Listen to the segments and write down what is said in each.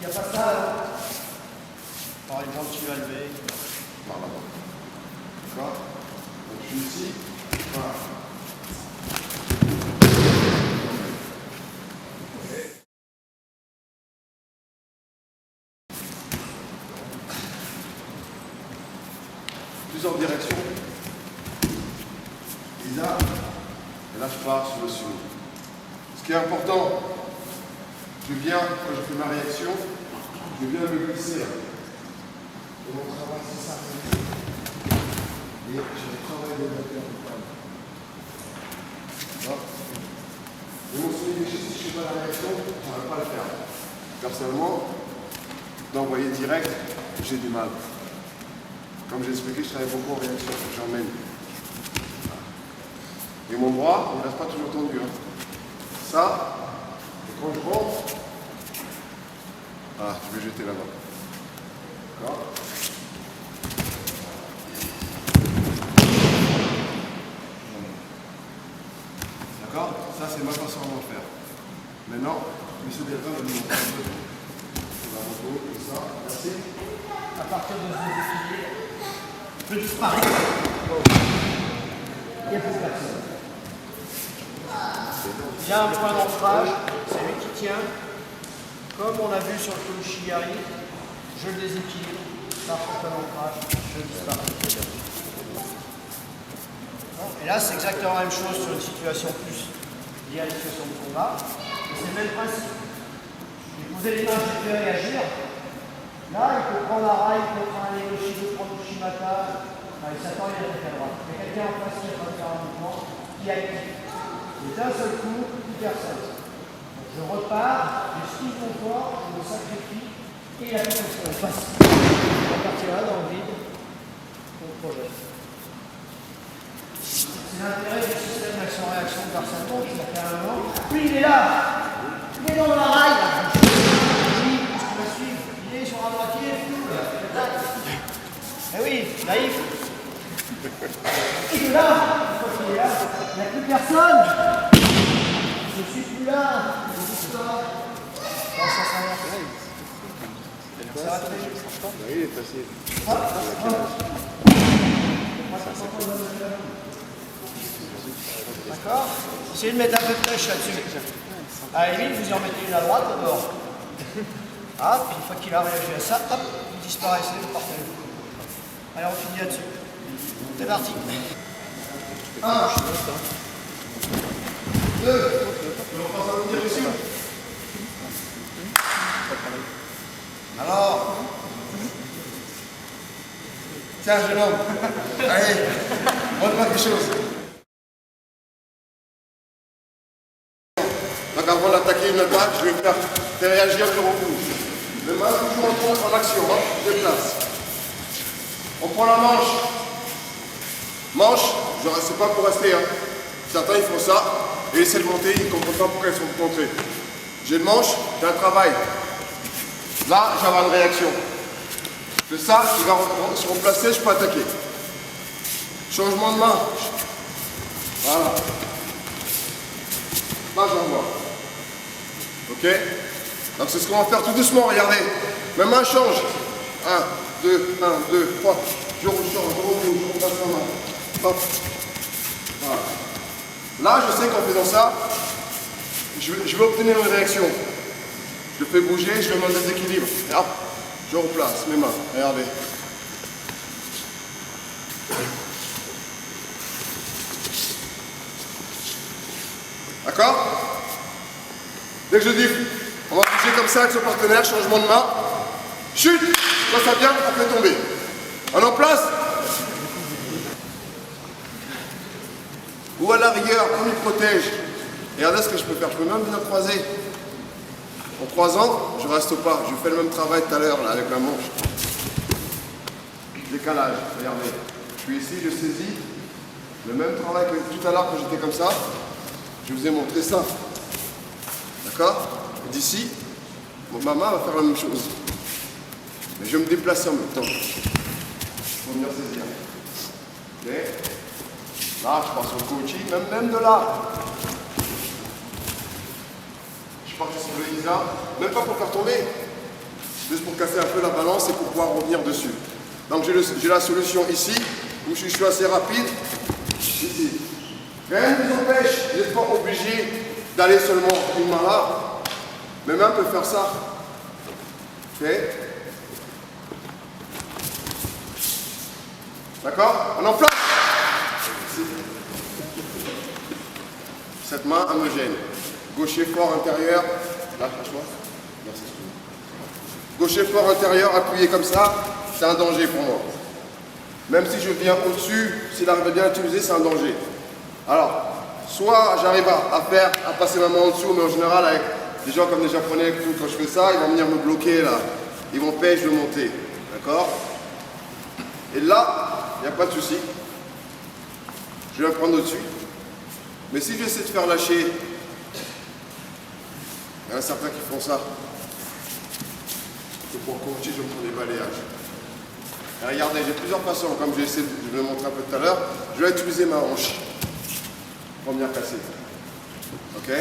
Il n'y a pas ça là. Par exemple, tu vas lever. Par là-bas. D'accord? Donc je suis ici. Voilà. Plusieurs directions. Lisa. Et là, je pars sur le sumo. Ce qui est important, je viens, quand je fais ma réaction, je viens me glisser. Et mon travail, c'est ça. Et je vais travailler de la terre. Et mon souvenir, si je ne fais pas la réaction, je n'arrive pas à le faire. Personnellement, d'envoyer direct, j'ai du mal. Comme j'ai expliqué, je travaille beaucoup en réaction, j'emmène. Et mon bras, il ne reste pas toujours tendu. Hein. Ça, et quand je rentre, ah, je vais jeter là-bas. D'accord? D'accord? Ça, c'est ma façon de le faire. Maintenant, M. Delvin va nous montrer un peu. On va remonter comme ça. Merci. À partir de ce défilé, je disparais. Il n'y a plus personne. Il y a un point d'ancrage, c'est lui qui tient. Comme on a vu sur le Kouchigari, je le déséquilibre par ce point d'ancrage, je disparais. Et là, c'est exactement la même chose sur une situation plus liée à la situation de combat. Et c'est le même principe. J'ai posé les mains, j'ai fait réagir. Là, il peut prendre la rail, il peut prendre un Negoshi, il peut prendre le Shimata. Il s'attend, il est à droite. Il y a quelqu'un en face qui est en train de faire un mouvement, qui active. Et d'un seul coup, plus personne. Donc je repars, j'esquive mon corps, je me sacrifie, et la personne passe. À partir de là, dans le vide, on projette. C'est l'intérêt du système d'action-réaction de Barcelone, qui a fait un moment. Oui, il est là! Il est dans la rail, là! Oui, qu'est-ce qu'il va suivre? Il est sur la moitié, flou, là. Eh oui, naïf! Il est là! Une fois qu'il est là, il n'y a plus personne! Je suis plus là! Je suis là! Non, ça sert à rien. Ça va très vite. Oui, il est facile. D'accord? Essayez de mettre un peu de pêche là-dessus. À la limite, vous y en mettez une à droite d'abord. Ah, puis une fois qu'il a réagi à ça, hop, vous disparaissez, vous partez. Allez, on finit là-dessus. C'est parti. 1, 2, on passe à l'autre direction. Alors, tiens, jeune homme, allez, montre-moi quelque chose. Donc avant d'attaquer une attaque, je vais faire réagir sur mon coup. Le main toujours en action, hein, je déplace. On prend la manche. Manche, je ne reste pas pour rester. Hein. Certains ils font ça et essaient de monter, ils ne comprennent pas pourquoi ils sont montés. J'ai une manche, j'ai un travail. Là, j'avais une réaction. De ça, il va se remplacer, je peux attaquer. Changement de main. Voilà. Là, j'envoie. Ok? Donc c'est ce qu'on va faire tout doucement, regardez. Ma main change. 1, 2, 1, 2, 3. Je rechange, je rebouge, je repasse ma main. Hop. Voilà. Là, je sais qu'en faisant ça, je vais obtenir une réaction. Je fais bouger, je mets un déséquilibre. Et hop, je replace mes mains. Regardez. D'accord? Dès que je dis, on va bouger comme ça avec son partenaire, changement de main. Chute! Quand ça vient, on fait tomber. On en place? Ou à l'arrière, comme il protège. Regardez ce que je peux faire. Je peux même bien croiser. En 3 ans, je reste pas. Je fais le même travail tout à l'heure avec la manche. Décalage, regardez. Je suis ici, je saisis. Le même travail que tout à l'heure quand j'étais comme ça. Je vous ai montré ça. D'accord? D'ici, ma main va faire la même chose. Mais je vais me déplacer en même temps. Pour venir saisir. Ok? Là, je pars sur le coaching, même de là. Je pars sur le Lisa, même pas pour faire tomber. juste pour casser un peu la balance et pour pouvoir revenir dessus. Donc j'ai la solution ici, où je suis assez rapide, ici. Rien ne vous empêche, vous n'êtes pas obligé d'aller seulement une main là, mais même peut faire ça. Ok? D'accord? On est en place. Cette main, elle me gêne. Gaucher fort intérieur. Là, lâche-moi. Merci. Gaucher fort intérieur, appuyé comme ça, c'est un danger pour moi. Même si je viens au-dessus, s'il arrive à bien l'utiliser, c'est un danger. Alors, soit j'arrive à passer ma main en dessous, mais en général, avec des gens comme les Japonais, quand je fais ça, ils vont venir me bloquer là. Ils vont m'empêcher de monter. D'accord? Et là, il n'y a pas de souci. Je vais me prendre au-dessus. Mais si j'essaie de faire lâcher, il y en a certains qui font ça. Et pour corriger, je me prends des balayages. Et regardez, j'ai plusieurs façons, comme j'ai essayé de vous le montrer un peu tout à l'heure. Je vais utiliser ma hanche pour venir casser. Ok?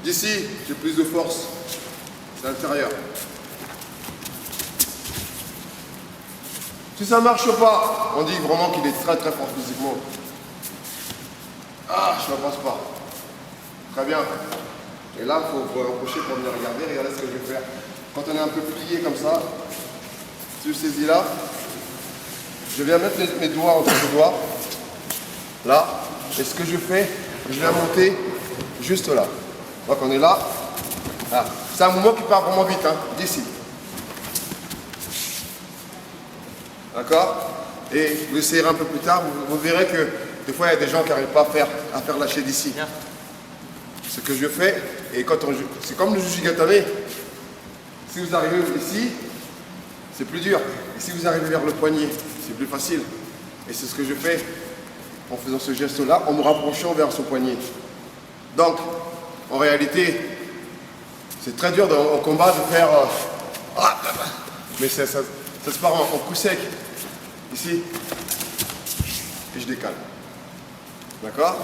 D'ici, j'ai plus de force. C'est l'intérieur. Si ça ne marche pas, on dit vraiment qu'il est très très fort physiquement. Ah, je ne passe pas. Très bien. Et là, il faut approcher pour venir regarder. Regardez ce que je vais faire. Quand on est un peu plié comme ça, si je saisis là, je viens mettre mes doigts entre les doigts. Là. Et ce que je fais, je viens monter juste là. Donc on est là. Ah. C'est un mouvement qui part vraiment vite, hein, d'ici. D'accord? Et vous essayerez un peu plus tard, vous verrez que des fois il y a des gens qui n'arrivent pas à faire lâcher d'ici. Ce que je fais, et quand c'est comme le Jujigatame. Si vous arrivez ici, c'est plus dur. Et si vous arrivez vers le poignet, c'est plus facile. Et c'est ce que je fais en faisant ce geste-là, en me rapprochant vers son poignet. Donc, en réalité, c'est très dur en combat de faire... mais ça se part en coup sec. Ici. Et je décale. D'accord?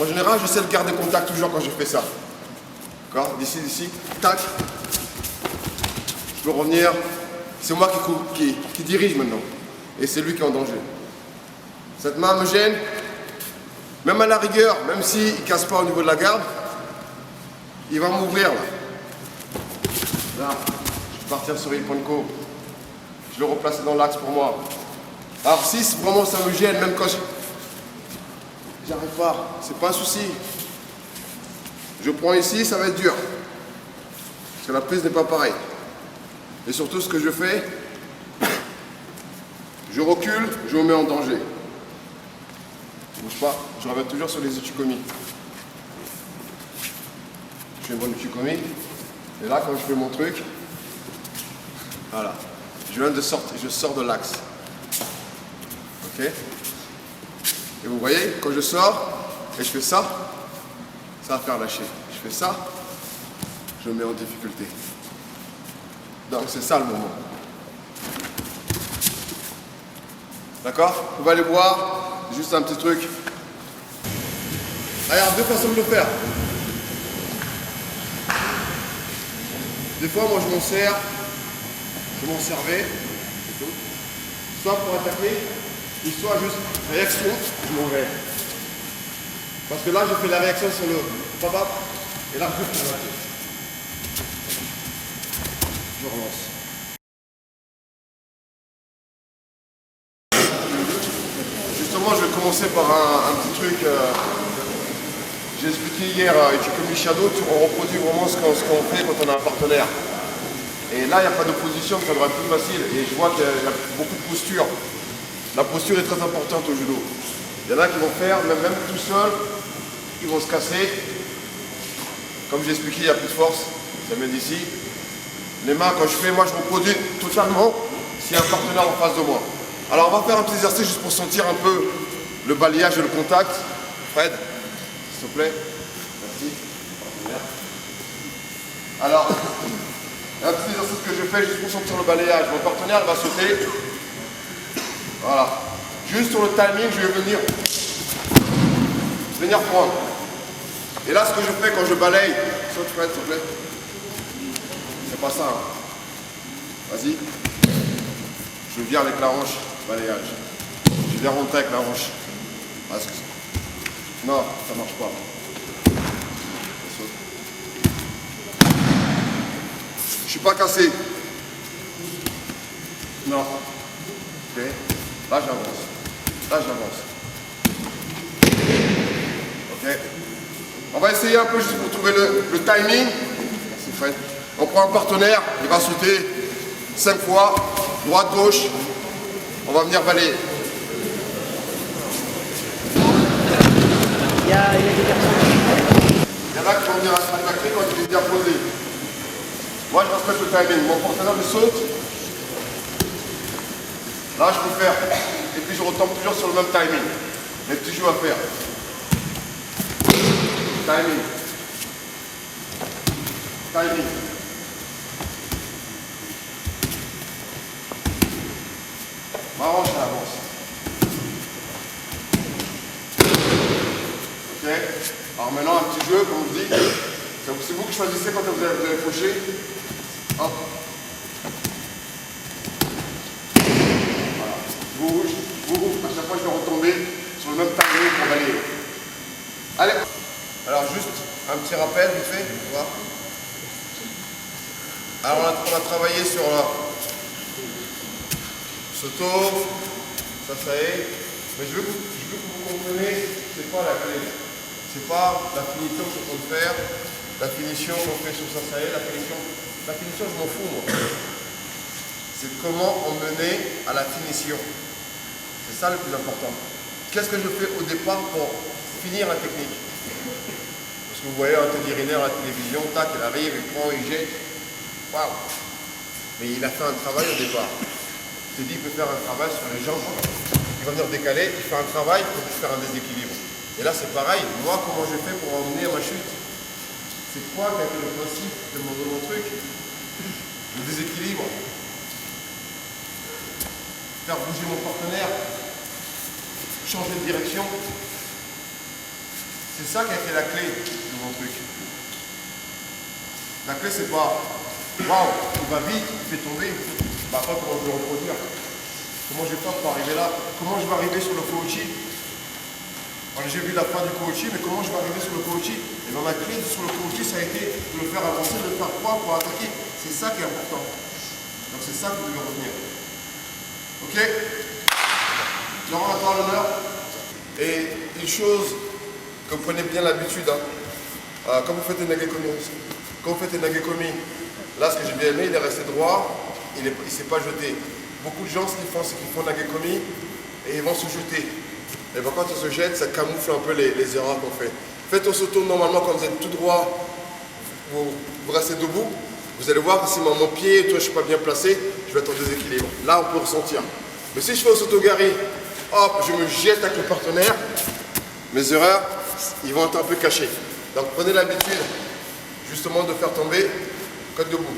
En général, j'essaie de garder contact toujours quand je fais ça. D'accord? D'ici, tac. Je peux revenir. C'est moi qui dirige maintenant. Et c'est lui qui est en danger. Cette main me gêne. Même à la rigueur, même s'il ne casse pas au niveau de la garde, il va m'ouvrir là. Là, je vais partir sur Ipponko. Je le replace dans l'axe pour moi. Alors si vraiment ça me gêne, même quand j'arrive pas, c'est pas un souci. Je prends ici, ça va être dur. Parce que la prise n'est pas pareille. Et surtout ce que je fais, je recule, je me mets en danger. Je bouge pas, je reviens toujours sur les uchikomi. Je fais mon uchikomi. Et là, quand je fais mon truc, voilà. Je sors de l'axe. Ok? Et vous voyez, quand je sors et je fais ça, ça va faire lâcher. Je fais ça, je me mets en difficulté. Donc c'est ça le moment. D'accord? On va aller voir juste un petit truc. Ah, il y a deux façons de le faire. Des fois, moi je m'en sers. Je m'en servais, soit pour attaquer, ou soit juste réaction, je m'en vais. Parce que là, je fais la réaction sur le papa, et là, je fais la tête. Je relance. Justement, je vais commencer par un petit truc. J'ai expliqué hier à Uchikomi Shadow, on reproduit vraiment ce qu'on fait quand on a un partenaire. Et là, il n'y a pas d'opposition, ça devrait être plus facile. Et je vois qu'il y a beaucoup de posture. La posture est très importante au judo. Il y en a qui vont faire, même tout seul, ils vont se casser. Comme j'ai expliqué, il n'y a plus de force. Ça vient d'ici. Les mains, quand je fais, moi je reproduis totalement s'il y a un partenaire en face de moi. Alors on va faire un petit exercice juste pour sentir un peu le balayage et le contact. Fred, s'il te plaît. Merci. Alors, un petit exercice que je fais juste pour sentir le balayage. Mon partenaire va sauter. Voilà. Juste sur le timing, je vais venir prendre. Et là, ce que je fais quand je balaye, saute Fred, s'il te plaît. pas ça. Hein. Vas-y. Je viens avec la hanche, balayage. Je viens rentrer avec la hanche. Non, ça marche pas. Je suis pas cassé. Non. Ok. Là j'avance. Là j'avance. Ok. On va essayer un peu juste pour trouver le timing. Merci Fred. On prend un partenaire, il va sauter 5 fois, droite, gauche. On va venir balayer. Il y a des personnes. Il y en a qui vont venir attaquer quand il est bien posé. Moi, je respecte le timing. Mon partenaire me saute. Là, je peux faire. Et puis, je retombe toujours sur le même timing. Mes petits jeux à faire. Timing. Timing. Ma hanche, elle avance. Ok. Alors maintenant, un petit jeu, comme on dit. C'est vous qui choisissez quand vous allez faucher. Hop. Voilà. Vous, à chaque fois je vais retomber sur le même timing pour balayer. Allez. Alors juste un petit rappel vite fait, tu vois. Alors on a travaillé sur Soto, ça est. Mais je veux que vous compreniez, c'est pas la clé. C'est pas la finition que je compte faire. La finition qu'on fait sur ça est, la finition je m'en fous moi. C'est comment emmener à la finition. C'est ça le plus important. Qu'est-ce que je fais au départ pour finir la technique? Parce que vous voyez un Teddy Riner à la télévision, tac, il arrive, il prend, il jette. Waouh! Mais il a fait un travail au départ. Teddy peut faire un travail sur les jambes. Il va venir décaler, il fait un travail pour faire un déséquilibre. Et là c'est pareil, moi comment je fais pour emmener à ma chute? C'est quoi qui a été le principe de mon truc? Le déséquilibre. Faire bouger mon partenaire. Changer de direction. C'est ça qui a été la clé de mon truc. La clé c'est pas waouh, il va vite, il fait tomber. Bah après comment je vais le reproduire? Comment je vais faire pour arriver là? Comment je vais arriver sur le Kouchi? Alors j'ai vu la fin du Kouchi, mais comment je vais arriver sur le Kouchi? Et bien ma clé sur le Kouchi, ça a été de le faire avancer, de le faire croire pour attaquer. C'est ça qui est important. Donc c'est ça que vous devez retenir. Ok? Laurent, à toi l'honneur. Et une chose que vous prenez bien l'habitude, hein, quand vous faites des nagekomi, là ce que j'ai bien aimé, il est resté droit, il ne s'est pas jeté. Beaucoup de gens, ce qu'ils font, c'est qu'ils font nagekomi et ils vont se jeter. Et bien quand on se jette, ça camoufle un peu les erreurs qu'on fait. Faites au saut normalement quand vous êtes tout droit, vous restez debout. Vous allez voir que si mon pied, toi je ne suis pas bien placé, je vais être en déséquilibre. Là on peut ressentir. Mais si je fais au saut-gari, hop, je me jette avec le partenaire, mes erreurs, ils vont être un peu cachés. Donc prenez l'habitude justement de faire tomber côte debout.